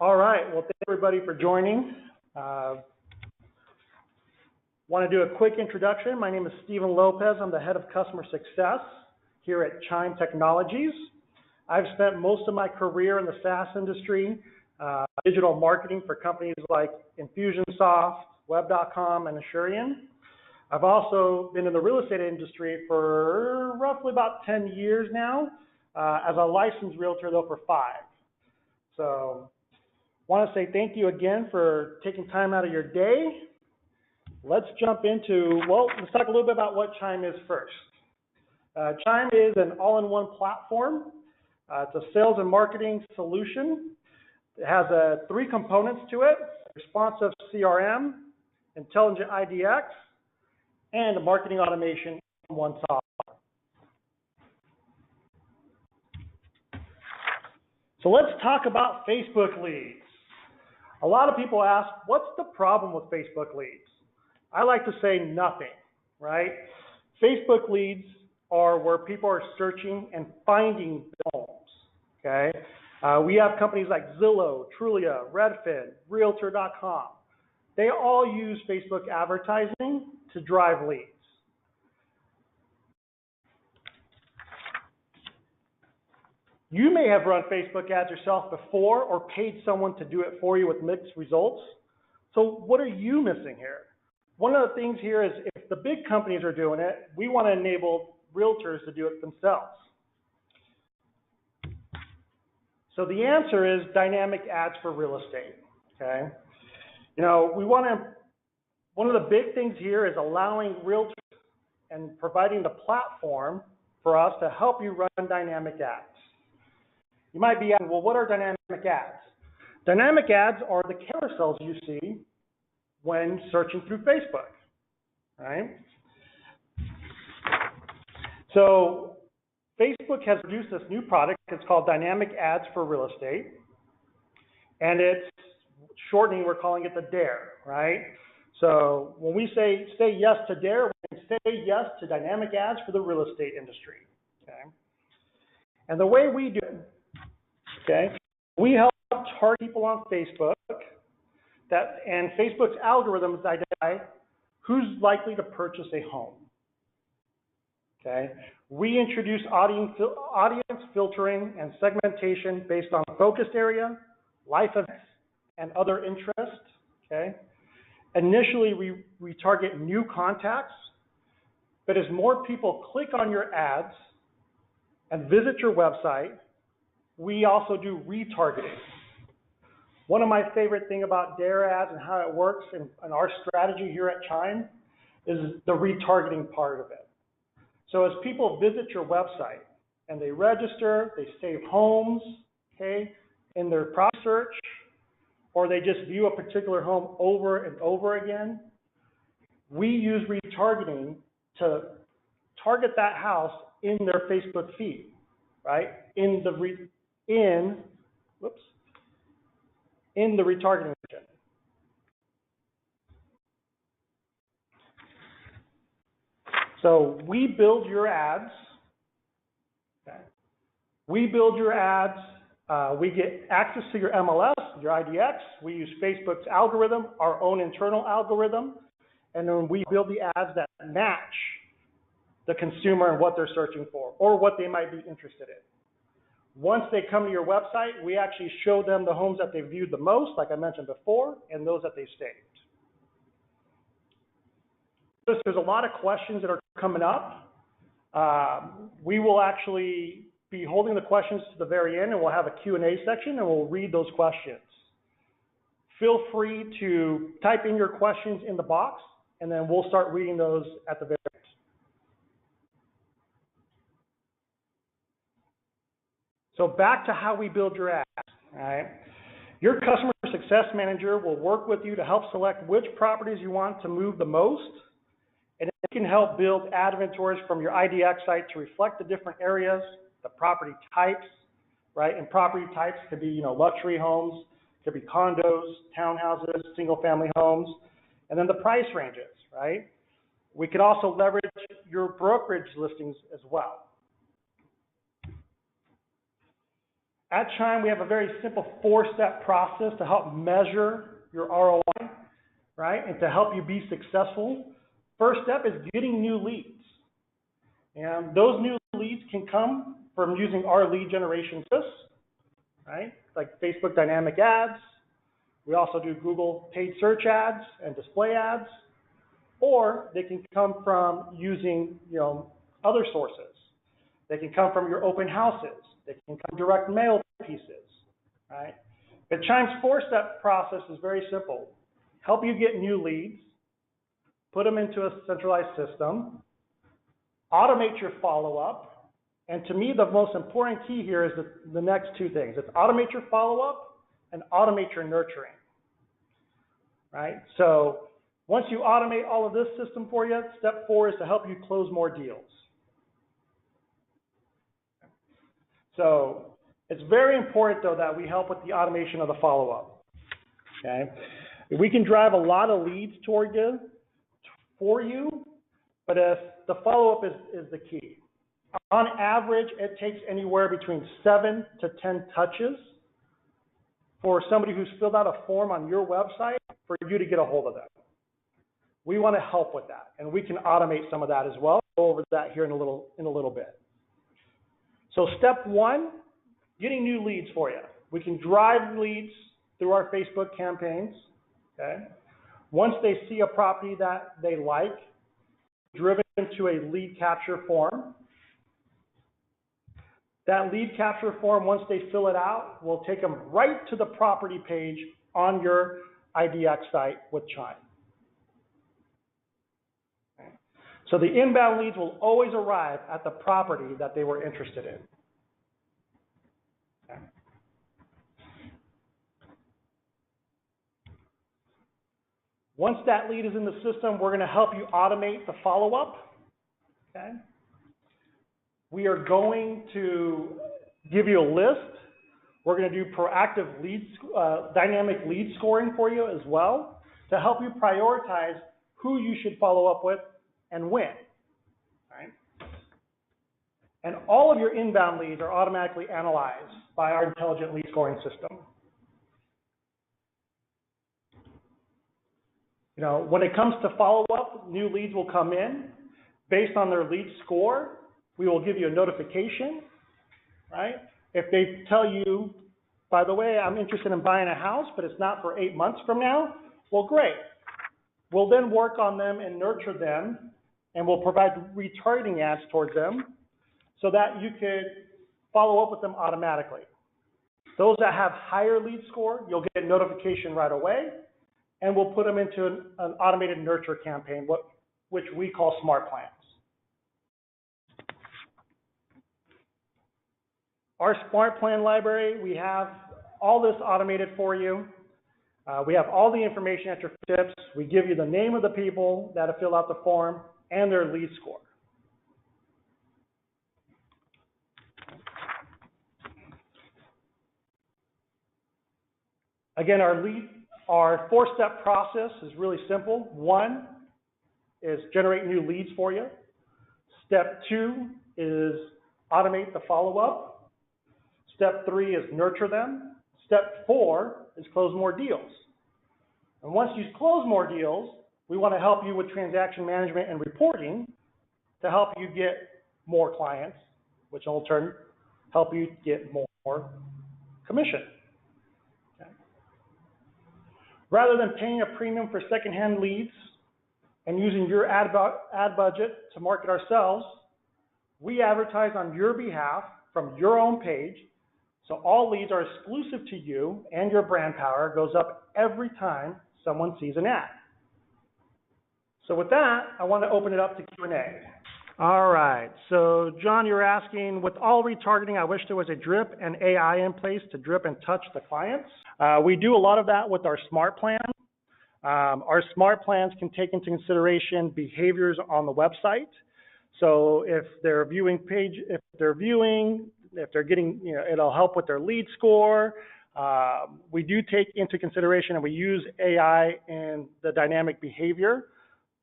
All right, well, thank everybody for joining. Want to do a quick introduction. My name is Steven Lopez. I'm the head of customer success here at Chime Technologies. I've spent most of my career in the SaaS industry, digital marketing for companies like Infusionsoft, Web.com, and Asurion. I've also been in the real estate industry for roughly about 10 years now, as a licensed realtor though for 5. So, want to say thank you again for taking time out of your day. Let's jump into, let's talk a little bit about what Chime is first. Chime is an all-in-one platform. It's a sales and marketing solution. It has 3 components to it: responsive CRM, intelligent IDX, and marketing automation in one software. So let's talk about Facebook leads. A lot of people ask, what's the problem with Facebook leads? I like to say nothing, right? Facebook leads are where people are searching and finding homes, okay? We have companies like Zillow, Trulia, Redfin, Realtor.com. They all use Facebook advertising to drive leads. You may have run Facebook ads yourself before or paid someone to do it for you with mixed results. So what are you missing here? One of the things here is if the big companies are doing it, we want to enable realtors to do it themselves. So the answer is dynamic ads for real estate, okay? You know, one of the big things here is allowing realtors and providing the platform for us to help you run dynamic ads. You might be asking, well, what are dynamic ads? Dynamic ads are the carousels you see when searching through Facebook, right? So Facebook has produced this new product. It's called Dynamic Ads for Real Estate. And it's shortening, we're calling it the DARE, right? So when we say yes to DARE, we can say yes to dynamic ads for the real estate industry, okay? And the way we do it, okay, we help target people on Facebook, and Facebook's algorithms identify who's likely to purchase a home. Okay, we introduce audience filtering and segmentation based on focused area, life events, and other interests. Okay, initially we target new contacts, but as more people click on your ads and visit your website, we also do retargeting. One of my favorite things about DARE ads and how it works and our strategy here at Chime is the retargeting part of it. So as people visit your website and they register, they save homes, okay, in their product search, or they just view a particular home over and over again, we use retargeting to target that house in their Facebook feed, right? In the retargeting region. So we build your ads. Okay. We build your ads. We get access to your MLS, your IDX. We use Facebook's algorithm, our own internal algorithm, and then we build the ads that match the consumer and what they're searching for or what they might be interested in. Once they come to your website, we actually show them the homes that they viewed the most, like I mentioned before, and those that they saved. There's a lot of questions that are coming up. We will actually be holding the questions to the very end, and we'll have a Q&A section, and we'll read those questions. Feel free to type in your questions in the box, and then we'll start reading those at the very end. So back to how we build your ads, all right? Your customer success manager will work with you to help select which properties you want to move the most, and it can help build ad inventories from your IDX site to reflect the different areas, the property types, right? And property types could be, luxury homes, could be condos, townhouses, single-family homes, and then the price ranges, right? We could also leverage your brokerage listings as well. At Chime, we have a very simple 4-step process to help measure your ROI, right, and to help you be successful. First step is getting new leads. And those new leads can come from using our lead generation system, right, like Facebook dynamic ads. We also do Google paid search ads and display ads, or they can come from using, other sources. They can come from your open houses. They can come direct mail pieces, right? But Chime's 4-step process is very simple. Help you get new leads, put them into a centralized system, automate your follow-up, and to me, the most important key here is the next two things. It's automate your follow-up and automate your nurturing, right? So once you automate all of this system for you, step 4 is to help you close more deals. So it's very important, though, that we help with the automation of the follow-up, okay? We can drive a lot of leads toward you, for you, but if the follow-up is the key. On average, it takes anywhere between 7 to 10 touches for somebody who's filled out a form on your website for you to get a hold of them. We want to help with that, and we can automate some of that as well. I'll go over that here in a little bit. So step 1, getting new leads for you. We can drive leads through our Facebook campaigns, okay? Once they see a property that they like, driven into a lead capture form. That lead capture form, once they fill it out, will take them right to the property page on your IDX site with Chime. Okay. So the inbound leads will always arrive at the property that they were interested in. Okay. Once that lead is in the system, we're going to help you automate the follow-up. Okay. We are going to give you a list. We're going to do proactive dynamic lead scoring for you as well to help you prioritize who you should follow up with and when. Right? And all of your inbound leads are automatically analyzed by our intelligent lead scoring system. When it comes to follow-up, new leads will come in. Based on their lead score, we will give you a notification, right? If they tell you, by the way, I'm interested in buying a house, but it's not for 8 months from now, well, great. We'll then work on them and nurture them, and we'll provide retargeting ads towards them so that you could follow up with them automatically. Those that have higher lead score, you'll get a notification right away, and we'll put them into an automated nurture campaign, which we call Smart Plans. Our Smart Plan library, we have all this automated for you. We have all the information at your fingertips. We give you the name of the people that have filled out the form and their lead score. Again, our 4-step process is really simple. 1 is generate new leads for you. Step 2 is automate the follow-up. Step 3 is nurture them. Step 4 is close more deals. And once you close more deals, we want to help you with transaction management and reporting to help you get more clients, which will in turn help you get more commission. Okay. Rather than paying a premium for secondhand leads and using your ad budget to market ourselves, we advertise on your behalf from your own page. So all leads are exclusive to you, and your brand power goes up every time someone sees an ad. So with that, I want to open it up to Q&A. All right. So John, you're asking, with all retargeting, I wish there was a drip and AI in place to drip and touch the clients. We do a lot of that with our Smart Plan. Our Smart Plans can take into consideration behaviors on the website. So if they're viewing, if they're getting, it'll help with their lead score. We do take into consideration, and we use AI in the dynamic behavior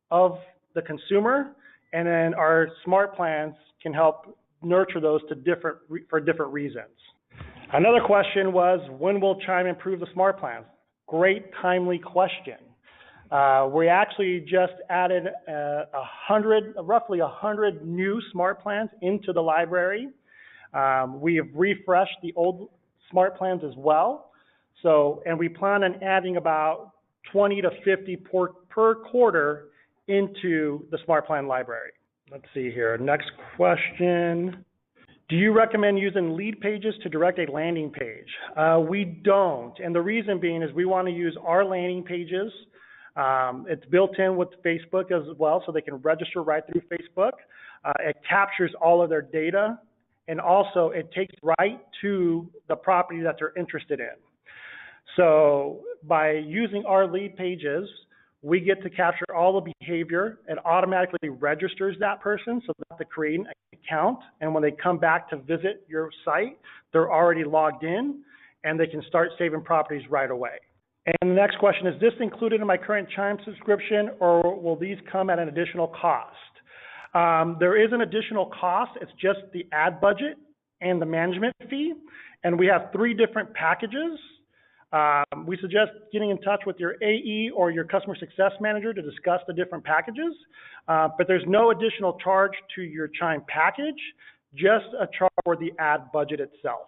of the consumer, and then our Smart Plans can help nurture those for different reasons. Another question was, when will Chime improve the smart plans? Great, timely question. We actually just added roughly 100 new smart plans into the library. We have refreshed the old smart plans as well. So, and we plan on adding about 20 to 50 per quarter into the smart plan library. Let's see here. Next question. Do you recommend using lead pages to direct a landing page? We don't, and the reason being is we want to use our landing pages. It's built in with Facebook as well, so they can register right through Facebook. It captures all of their data, and also it takes right to the property that they're interested in. So by using our lead pages, we get to capture all the behavior. It automatically registers that person, so they have to create an account. And when they come back to visit your site, they're already logged in, and they can start saving properties right away. And the next question is this included in my current Chime subscription, or will these come at an additional cost? There is an additional cost. It's just the ad budget and the management fee. And we have 3 different packages. We suggest getting in touch with your AE or your customer success manager to discuss the different packages, but there's no additional charge to your Chime package, just a charge for the ad budget itself.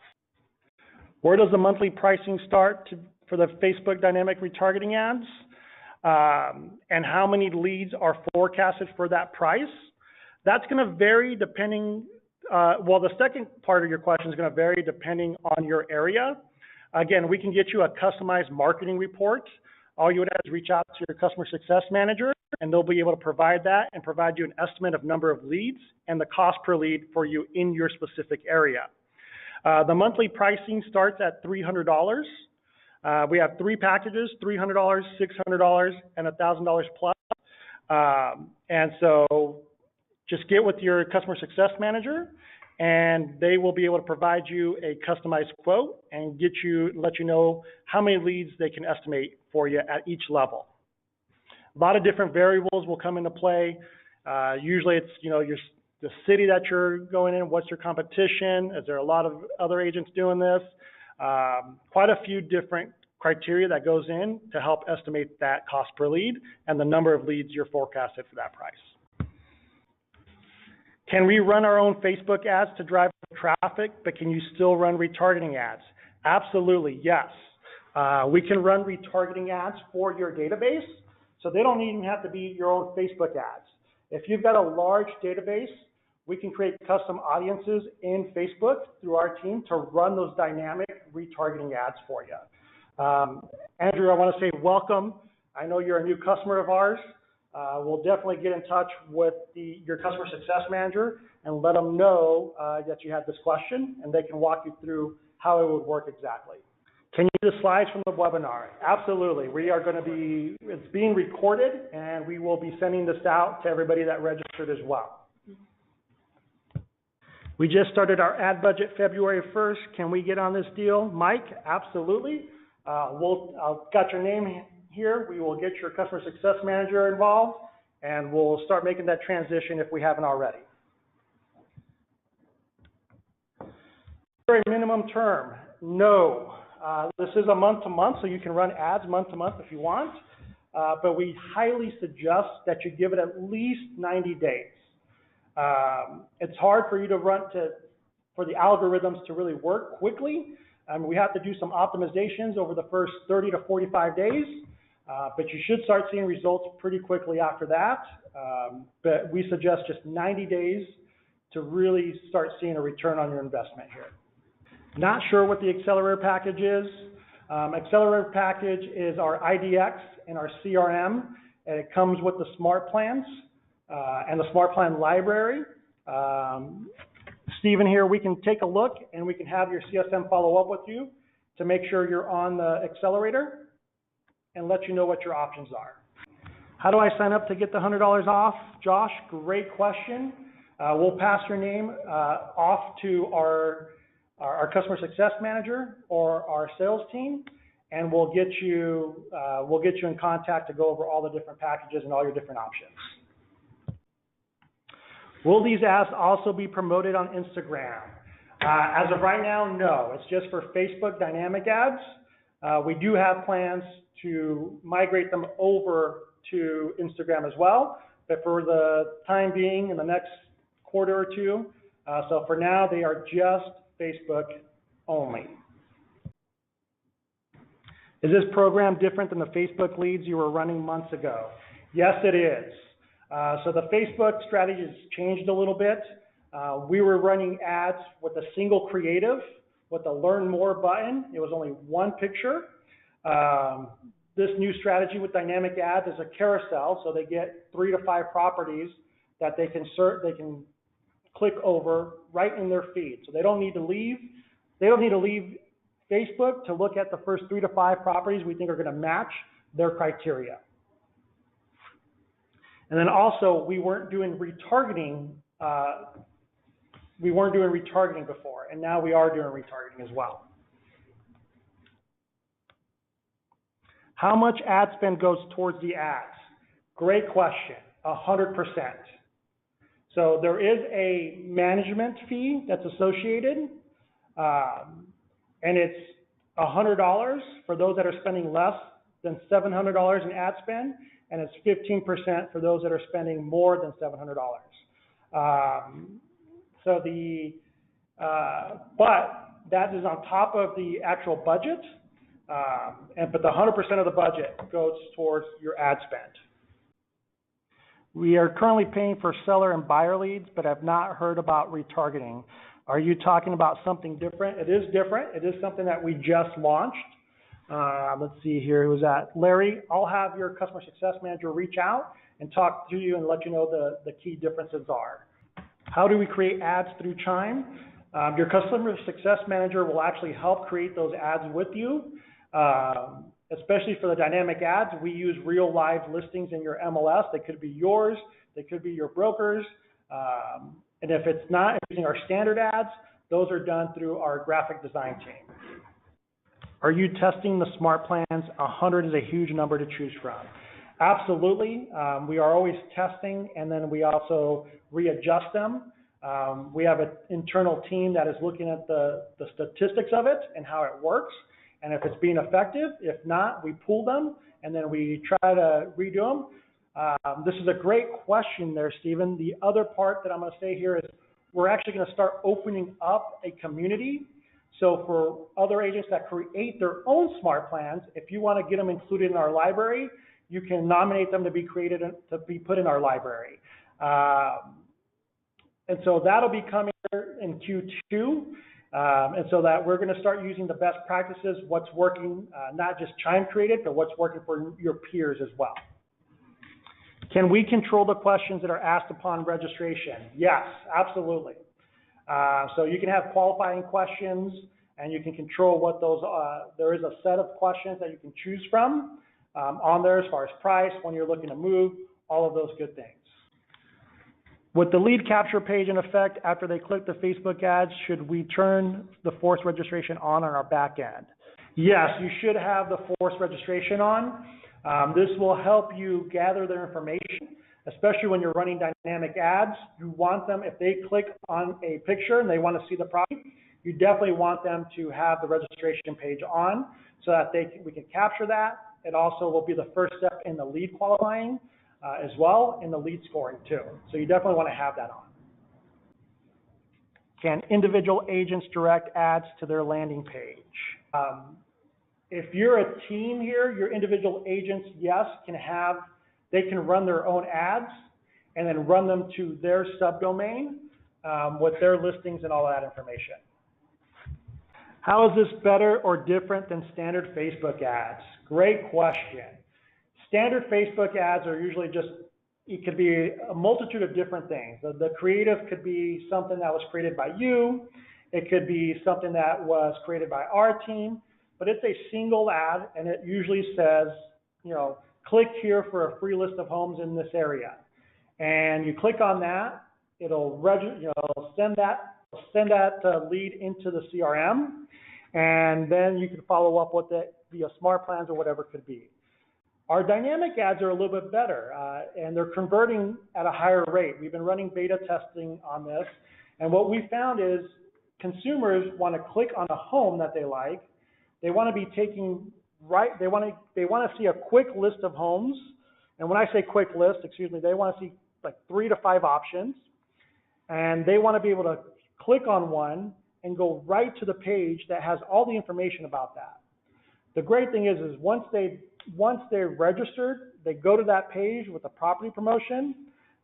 Where does the monthly pricing start for the Facebook dynamic retargeting ads? And how many leads are forecasted for that price? That's going to vary depending, well, the second part of your question is going to vary depending on your area. Again, we can get you a customized marketing report. All you would have to reach out to your customer success manager, and they'll be able to provide that and provide you an estimate of number of leads and the cost per lead for you in your specific area. The monthly pricing starts at $300. We have 3 packages, $300, $600, and $1,000 plus. And so just get with your customer success manager, and they will be able to provide you a customized quote and let you know how many leads they can estimate for you at each level. A lot of different variables will come into play. Usually it's, the city that you're going in, what's your competition, is there a lot of other agents doing this? Quite a few different criteria that goes in to help estimate that cost per lead and the number of leads you're forecasted for that price. Can we run our own Facebook ads to drive traffic, but can you still run retargeting ads? Absolutely, yes. We can run retargeting ads for your database, so they don't even have to be your own Facebook ads. If you've got a large database, we can create custom audiences in Facebook through our team to run those dynamic retargeting ads for you. Andrew, I want to say welcome. I know you're a new customer of ours. We'll definitely get in touch with your customer success manager and let them know that you had this question, and they can walk you through how it would work exactly. Can you use the slides from the webinar? Absolutely. It's being recorded, and we will be sending this out to everybody that registered as well. We just started our ad budget February 1st. Can we get on this deal? Mike, absolutely. I've got your name here. We will get your customer success manager involved, and we'll start making that transition if we haven't already. For a minimum term, no. This is a month-to-month, so you can run ads month-to-month if you want, but we highly suggest that you give it at least 90 days. It's hard for you for the algorithms to really work quickly. We have to do some optimizations over the first 30 to 45 days, but you should start seeing results pretty quickly after that. But we suggest just 90 days to really start seeing a return on your investment here. Not sure what the Accelerator package is. Accelerator package is our IDX and our CRM, and it comes with the smart plans and the smart plan library. Stephen here, we can take a look and we can have your CSM follow up with you to make sure you're on the Accelerator and let you know what your options are. How do I sign up to get the $100 off? Josh, great question. We'll pass your name off to our customer success manager or our sales team, and we'll get you in contact to go over all the different packages and all your different options. Will these ads also be promoted on Instagram? As of right now, no. It's just for Facebook dynamic ads. We do have plans to migrate them over to Instagram as well, but for the time being, in the next quarter or two, so for now, they are just Facebook only. Is this program different than the Facebook leads you were running months ago? Yes, it is. So the Facebook strategy has changed a little bit. We were running ads with a single creative, with the Learn More button. It was only one picture. This new strategy with dynamic ads is a carousel, so they get 3 to 5 properties that they can click over right in their feed. So they don't need to leave. They don't need to leave Facebook to look at the first 3 to 5 properties we think are going to match their criteria. And then also, we weren't doing retargeting. We weren't doing retargeting before, and now we are doing retargeting as well. How much ad spend goes towards the ads? Great question. 100%. So there is a management fee that's associated, and it's $100 for those that are spending less than $700 in ad spend, and it's 15% for those that are spending more than $700. But that is on top of the actual budget, but the 100% of the budget goes towards your ad spend. We are currently paying for seller and buyer leads, but have not heard about retargeting. Are you talking about something different? It is different. It is something that we just launched. Let's see here, who's that? Larry, I'll have your customer success manager reach out and talk to you and let you know the key differences are. How do we create ads through Chime? Your customer success manager will actually help create those ads with you. Especially for the dynamic ads, we use real live listings in your MLS. They could be yours, they could be your brokers. And if it's not using our standard ads, those are done through our graphic design team. Are you testing the smart plans? 100 is a huge number to choose from. Absolutely. We are always testing, and then we also readjust them. We have an internal team that is looking at the statistics of it and how it works. And if it's being effective, if not, we pull them and then we try to redo them. This is a great question there, Stephen. The other part that I'm going to say here is we're actually going to start opening up a community. So for other agents that create their own smart plans, if you want to get them included in our library, you can nominate them to be created to be put in our library. And so that'll be coming in Q2. And so that we're going to start using the best practices, what's working, not just Chime created, but what's working for your peers as well. Can we control the questions that are asked upon registration? Yes, absolutely. So you can have qualifying questions, and you can control what those are. There is a set of questions that you can choose from on there as far as price, when you're looking to move, all of those good things. With the lead capture page in effect after they click the Facebook ads, should we turn the forced registration on our back end? Yes, you should have the forced registration on. This will help you gather their information, especially when you're running dynamic ads. You want them, if they click on a picture and they want to see the product, you definitely want them to have the registration page on so that we can capture that. It also will be the first step in the lead qualifying. As well in the lead scoring too. So you definitely want to have that on. Can individual agents direct ads to their landing page? If you're a team here, your individual agents, yes, they can run their own ads and then run them to their subdomain with their listings and all that information. How is this better or different than standard Facebook ads? Great question. Standard Facebook ads are usually it could be a multitude of different things. The creative could be something that was created by you. It could be something that was created by our team, but it's a single ad, and it usually says, click here for a free list of homes in this area. And you click on that, it'll send that lead into the CRM, and then you can follow up with it via smart plans or whatever it could be. Our dynamic ads are a little bit better, and they're converting at a higher rate. We've been running beta testing on this, and what we found is consumers want to click on a home that they like, they want to be taking right, they want to see a quick list of homes. And when I say quick list, excuse me, they want to see like 3 to 5 options. And they want to be able to click on one and go right to the page that has all the information about that. The great thing is once they're registered, they go to that page with a property promotion.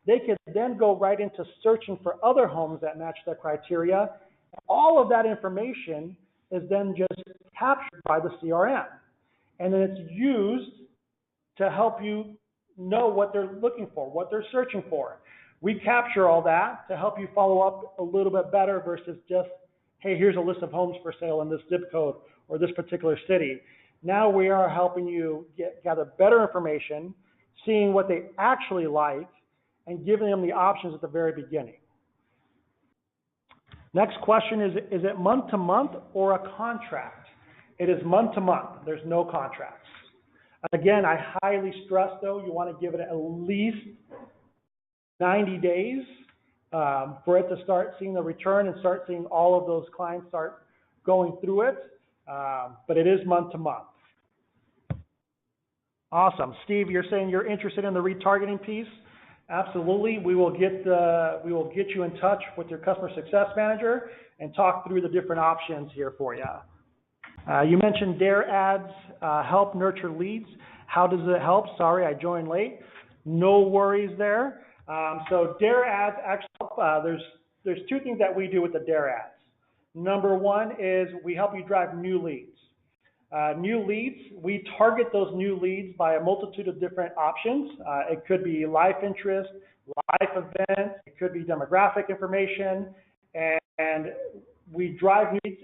They can then go right into searching for other homes that match their criteria. All of that information is then just captured by the CRM. And then it's used to help you know what they're looking for, what they're searching for. We capture all that to help you follow up a little bit better versus just, hey, here's a list of homes for sale in this zip code or this particular city. Now we are helping you gather better information, seeing what they actually like, and giving them the options at the very beginning. Next question is it month to month or a contract? It is month to month. There's no contracts. Again, I highly stress, though, you want to give it at least 90 days for it to start seeing the return and start seeing all of those clients start going through it. But it is month to month. Awesome. Steve, you're saying you're interested in the retargeting piece? Absolutely. We will get you in touch with your customer success manager and talk through the different options here for you. You mentioned Dare ads help nurture leads. How does it help? Sorry, I joined late. No worries there. So Dare ads actually help. There's 2 things that we do with the Dare ads. Number 1 is we help you drive new leads. New leads, we target those new leads by a multitude of different options. It could be life interest, life events, it could be demographic information, and we drive leads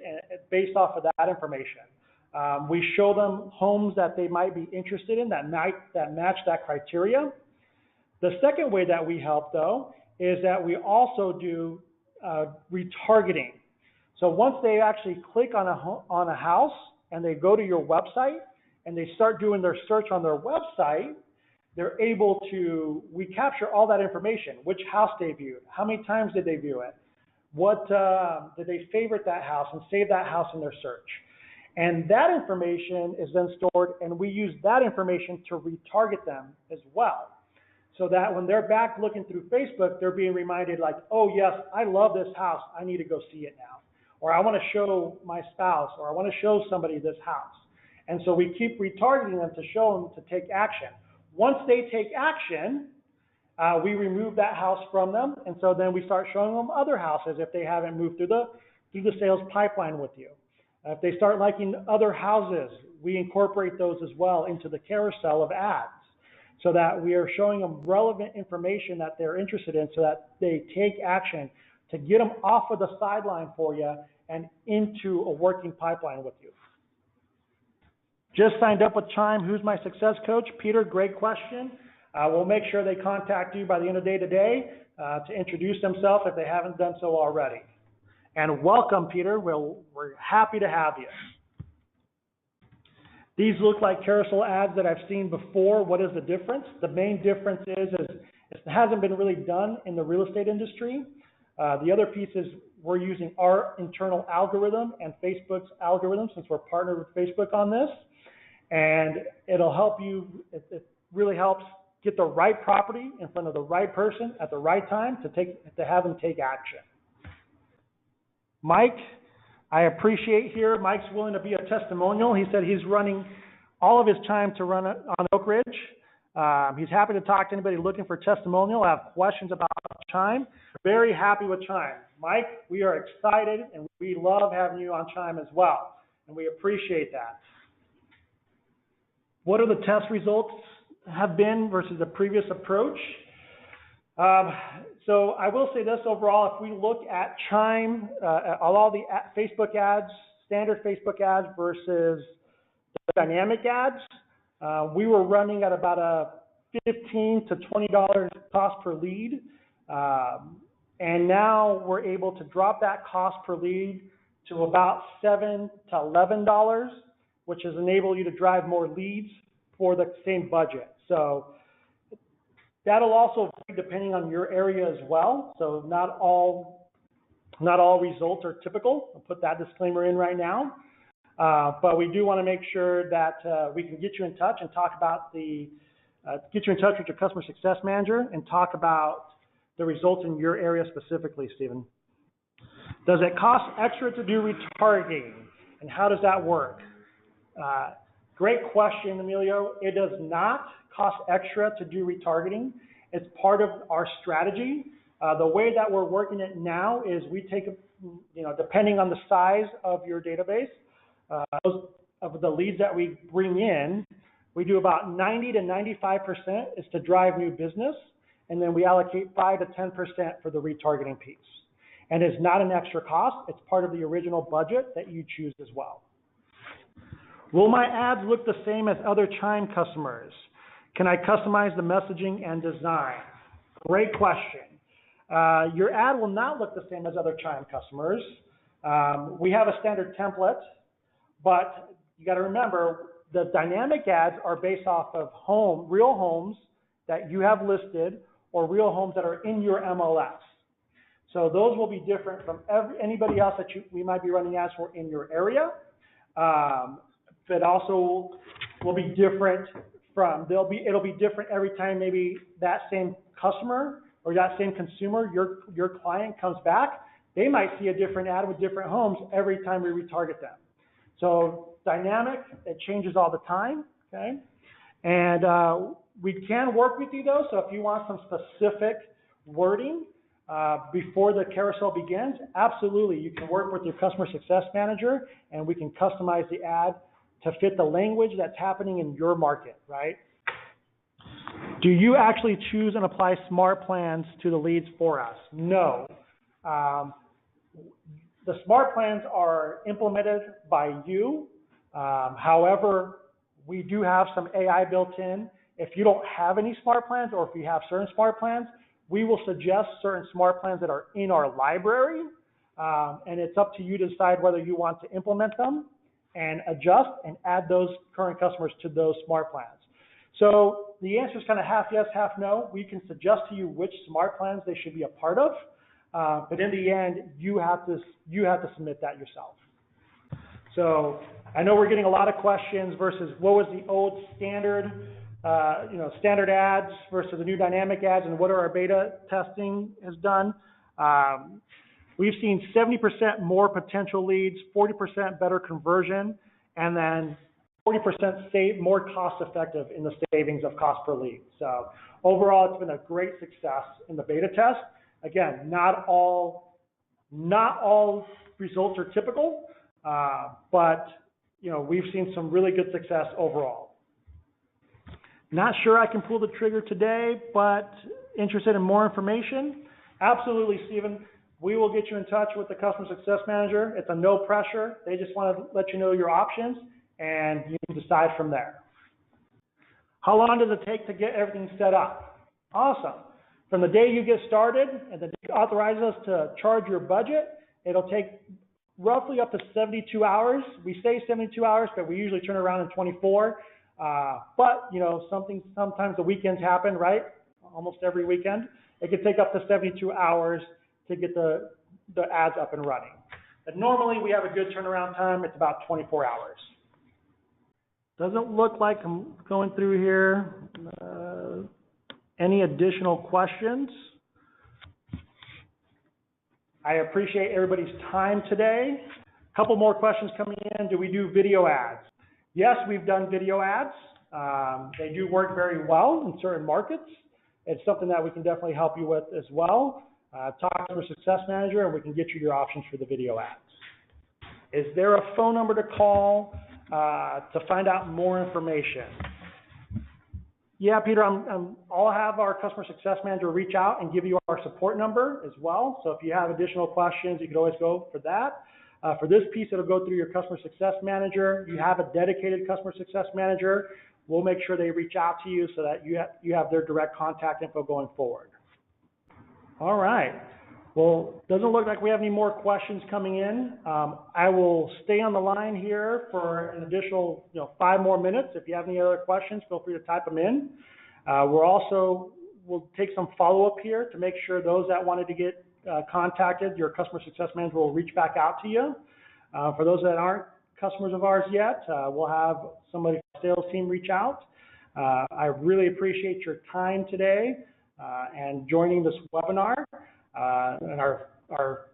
based off of that information. We show them homes that they might be interested in that match that criteria. The second way that we help, though, is that we also do retargeting. So once they actually click on a house and they go to your website and they start doing their search on their website, they're able to, we capture all that information. Which house they viewed, how many times did they view it, what did they favorite that house and save that house in their search. And that information is then stored, and we use that information to retarget them as well. So that when they're back looking through Facebook, they're being reminded like, oh yes, I love this house, I need to go see it now. Or I want to show my spouse, or I want to show somebody this house. And so we keep retargeting them to show them to take action. Once they take action, we remove that house from them, and so then we start showing them other houses if they haven't moved through the sales pipeline with you. If they start liking other houses, we incorporate those as well into the carousel of ads, so that we are showing them relevant information that they're interested in, so that they take action to get them off of the sideline for you and into a working pipeline with you. Just signed up with Chime. Who's my success coach? Peter, great question. We'll make sure they contact you by the end of the day today to introduce themselves if they haven't done so already. And welcome, Peter. We're happy to have you. These look like carousel ads that I've seen before. What is the difference? The main difference is it hasn't been really done in the real estate industry. The other piece is we're using our internal algorithm and Facebook's algorithm, since we're partnered with Facebook on this. And it'll help you, it really helps get the right property in front of the right person at the right time to have them take action. Mike, I appreciate here, Mike's willing to be a testimonial. He said he's running all of his time to run on Oak Ridge. He's happy to talk to anybody looking for testimonial, have questions about Chime. Very happy with Chime. Mike, we are excited and we love having you on Chime as well, and we appreciate that. What are the test results have been versus the previous approach? So I will say this overall, if we look at Chime, all the Facebook ads, standard Facebook ads versus the dynamic ads, we were running at about a $15 to $20 cost per lead. And now we're able to drop that cost per lead to about $7 to $11, which has enabled you to drive more leads for the same budget. So that'll also vary depending on your area as well. So not all Not all results are typical. I'll put that disclaimer in right now. But we do want to make sure that we can get you in touch and talk about get you in touch with your customer success manager and talk about the results in your area specifically, Stephen. Does it cost extra to do retargeting, and how does that work? Great question, Emilio. It does not cost extra to do retargeting. It's part of our strategy. The way that we're working it now is we take, depending on the size of your database, of the leads that we bring in, we do about 90 to 95% is to drive new business, and then we allocate 5 to 10% for the retargeting piece. And it's not an extra cost. It's part of the original budget that you choose as well. Will my ads look the same as other Chime customers? Can I customize the messaging and design? Great question. Your ad will not look the same as other Chime customers. We have a standard template, but you got to remember the dynamic ads are based off of real homes that you have listed or real homes that are in your MLS. So those will be different from anybody else that we might be running ads for in your area. But also will be different it'll be different every time maybe that same customer or that same consumer, your client comes back. They might see a different ad with different homes every time we retarget them. So dynamic, it changes all the time, okay? And we can work with you though, so if you want some specific wording before the carousel begins, absolutely, you can work with your customer success manager and we can customize the ad to fit the language that's happening in your market, right? Do you actually choose and apply smart plans to the leads for us? No. The smart plans are implemented by you. However, we do have some AI built in. If you don't have any smart plans or if you have certain smart plans, we will suggest certain smart plans that are in our library. And it's up to you to decide whether you want to implement them and adjust and add those current customers to those smart plans. So the answer is kind of half yes, half no. We can suggest to you which smart plans they should be a part of, but in the end, you have to submit that yourself. So I know we're getting a lot of questions versus what was the old standard, standard ads versus the new dynamic ads, and what our beta testing has done. We've seen 70% more potential leads, 40% better conversion, and then 40% more cost effective in the savings of cost per lead. So overall, it's been a great success in the beta test. Again, not all results are typical, but we've seen some really good success overall. Not sure I can pull the trigger today, but interested in more information? Absolutely, Stephen. We will get you in touch with the customer success manager. It's a no pressure. They just want to let you know your options, and you can decide from there. How long does it take to get everything set up? Awesome. From the day you get started and the day you authorize us to charge your budget, it'll take roughly up to 72 hours. We say 72 hours, but we usually turn around in 24. But sometimes the weekends happen, right? Almost every weekend. It can take up to 72 hours to get the ads up and running. But normally we have a good turnaround time. It's about 24 hours. Doesn't look like I'm going through here. Any additional questions? I appreciate everybody's time today. A couple more questions coming in. Do we do video ads? Yes, we've done video ads. They do work very well in certain markets. It's something that we can definitely help you with as well. Talk to our success manager and we can get you your options for the video ads. Is there a phone number to call to find out more information? Yeah, Peter, I'll have our customer success manager reach out and give you our support number as well. So if you have additional questions, you can always go for that. For this piece, it'll go through your customer success manager. You have a dedicated customer success manager. We'll make sure they reach out to you so that you have their direct contact info going forward. All right. Well, doesn't look like we have any more questions coming in. I will stay on the line here for an additional 5 more minutes. If you have any other questions, feel free to type them in. We'll take some follow-up here to make sure those that wanted to get contacted, your customer success manager will reach back out to you. For those that aren't customers of ours yet, we'll have somebody from the sales team reach out. I really appreciate your time today and joining this webinar and our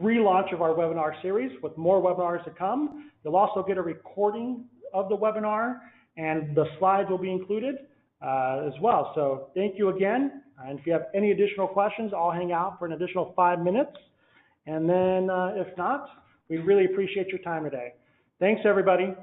relaunch of our webinar series with more webinars to come. You'll also get a recording of the webinar and the slides will be included as well. So thank you again. And if you have any additional questions, I'll hang out for an additional 5 minutes. And then if not, we really appreciate your time today. Thanks, everybody.